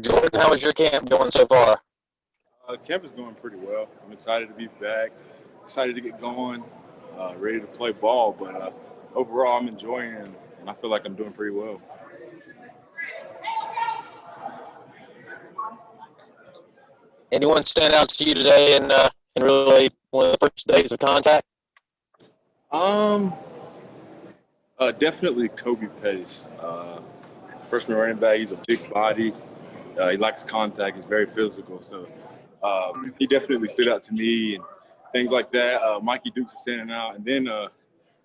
Jordan, how is your camp going so far? Camp is going pretty well. I'm excited to be back, excited to get going, ready to play ball. But overall, I'm enjoying it, and I feel like I'm doing pretty well. Anyone stand out to you today in really one of the first days of contact? Um, Definitely Kobe Pace. Freshman running back. He's a big body. He likes contact. He's very physical. So he definitely stood out to me and things like that. Mikey Dukes is standing out. And then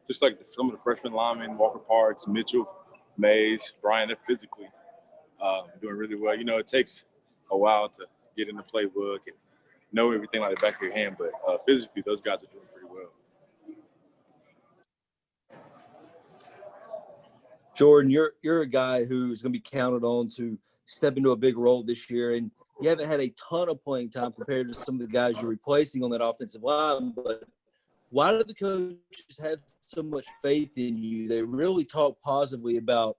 just like some of the freshman linemen, Walker Parks, Mitchell, Mays, Brian, they're physically doing really well. You know, it takes a while to get in the playbook and know everything like the back of your hand. But physically, those guys are doing pretty well. Jordan, you're a guy who's going to be counted on to step into a big role this year, and you haven't had a ton of playing time compared to some of the guys you're replacing on that offensive line. But why do the coaches have so much faith in you? They really talk positively about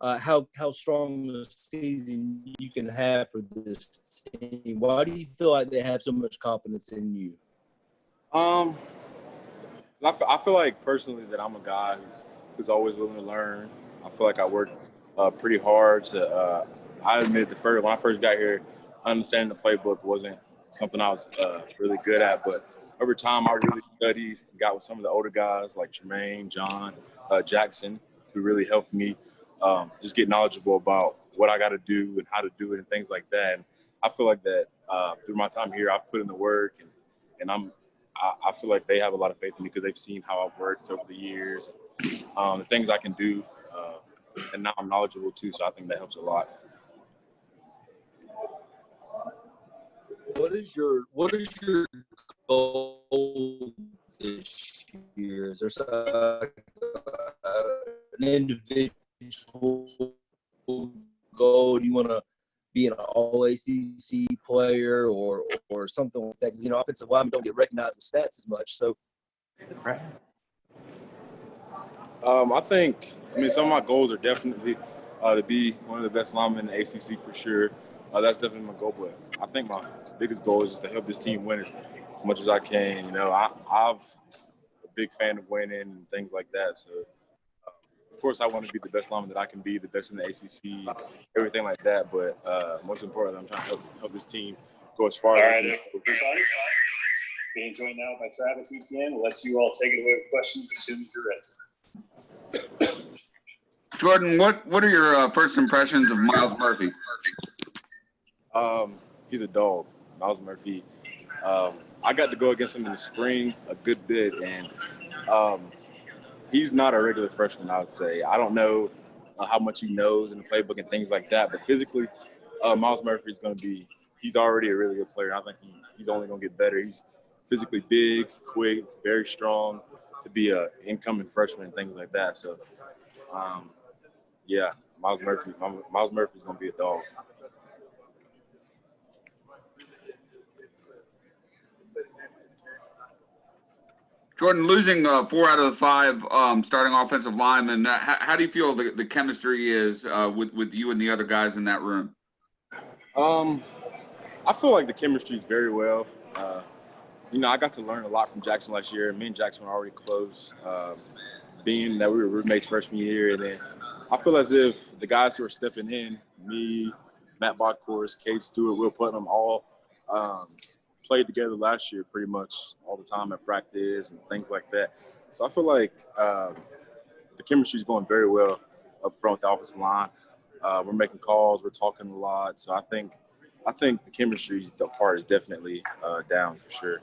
how strong a season you can have for this team. Why do you feel like they have so much confidence in you? I feel like personally that I'm a guy who's always willing to learn. I feel like I worked pretty hard to. I admit when I first got here, understanding the playbook wasn't something I was really good at. But over time, I really studied, got with some of the older guys like Tremaine, John, Jackson, who really helped me just get knowledgeable about what I got to do and how to do it and things like that. And I feel like that through my time here, I've put in the work and I feel like they have a lot of faith in me because they've seen how I've worked over the years, the things I can do, and now I'm knowledgeable too. So I think that helps a lot. What is your goal this year? Is there an individual goal? Do you want to be an all ACC player or something like that? Because offensive linemen don't get recognized with stats as much. So, I think some of my goals are definitely to be one of the best linemen in the ACC for sure. That's definitely my goal. But I think my biggest goal is just to help this team win as much as I can. I'm a big fan of winning and things like that. So, of course, I want to be the best lineman that I can be, the best in the ACC, everything like that. But most importantly, I'm trying to help this team go as far as everybody. Being joined now by Travis Etienne. We'll let you all take it away with questions as soon as you're ready. Jordan, what are your first impressions of Myles Murphy? He's a dog, Myles Murphy. I got to go against him in the spring a good bit, and he's not a regular freshman, I would say. I don't know how much he knows in the playbook and things like that, but physically, Myles Murphy is going to be – he's already a really good player. I think he's only going to get better. He's physically big, quick, very strong to be an incoming freshman and things like that. So, yeah, Myles Murphy is going to be a dog. Jordan, losing 4 out of the 5 starting offensive linemen, how do you feel the chemistry is with you and the other guys in that room? I feel like the chemistry is very well. I got to learn a lot from Jackson last year. Me and Jackson were already close, being that we were roommates freshman year. And then I feel as if the guys who are stepping in, me, Matt Botcourse, Cade Stewart, Will Putnam, all played together last year pretty much all the time at practice and things like that. So I feel like the chemistry is going very well up front with the offensive line. We're making calls, we're talking a lot. So I think the chemistry part is definitely down for sure.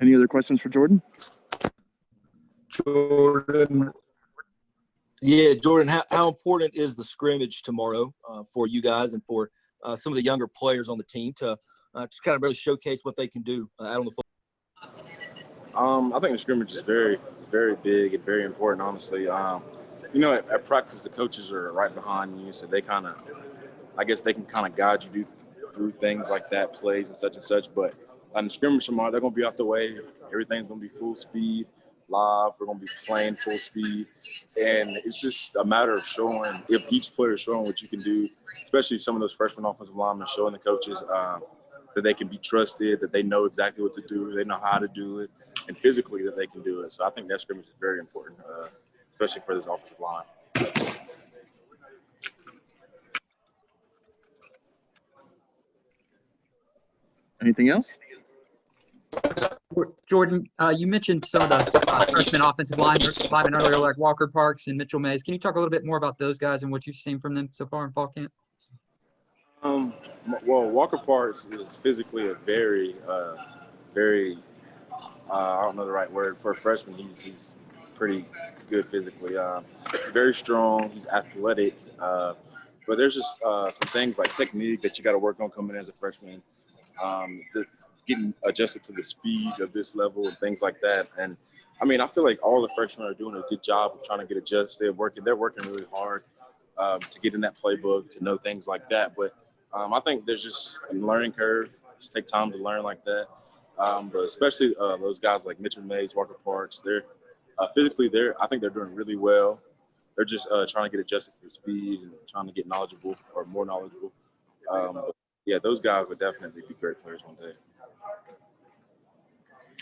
Any other questions for Jordan? Jordan, how important is the scrimmage tomorrow for you guys and for some of the younger players on the team to kind of really showcase what they can do out on the field? I think the scrimmage is very, very big and very important, honestly. At practice, the coaches are right behind you, so they can guide you through things like that, plays and such. But on the scrimmage tomorrow, they're going to be out the way. Everything's going to be full speed. live. We're going to be playing full speed. And it's just a matter of showing, if each player is showing what you can do, especially some of those freshman offensive linemen showing the coaches that they can be trusted, that they know exactly what to do, they know how to do it, and physically that they can do it. So I think that scrimmage is very important, especially for this offensive line. Anything else? Jordan, you mentioned some of the freshman offensive linemen earlier, like Walker Parks and Mitchell Mays. Can you talk a little bit more about those guys and what you've seen from them so far in fall camp? Well, Walker Parks is physically a very, I don't know the right word for a freshman. He's pretty good physically. He's very strong. He's athletic. But there's just some things like technique that you got to work on coming in as a freshman. Getting adjusted to the speed of this level and things like that. And I mean, I feel like all the freshmen are doing a good job of trying to get adjusted. They're working really hard to get in that playbook, to know things like that. But I think there's just a learning curve. Just take time to learn like that. But especially those guys like Mitchell Mays, Walker Parks, they're physically I think they're doing really well. They're just trying to get adjusted to the speed and trying to get knowledgeable or more knowledgeable. But yeah, those guys would definitely be great players one day.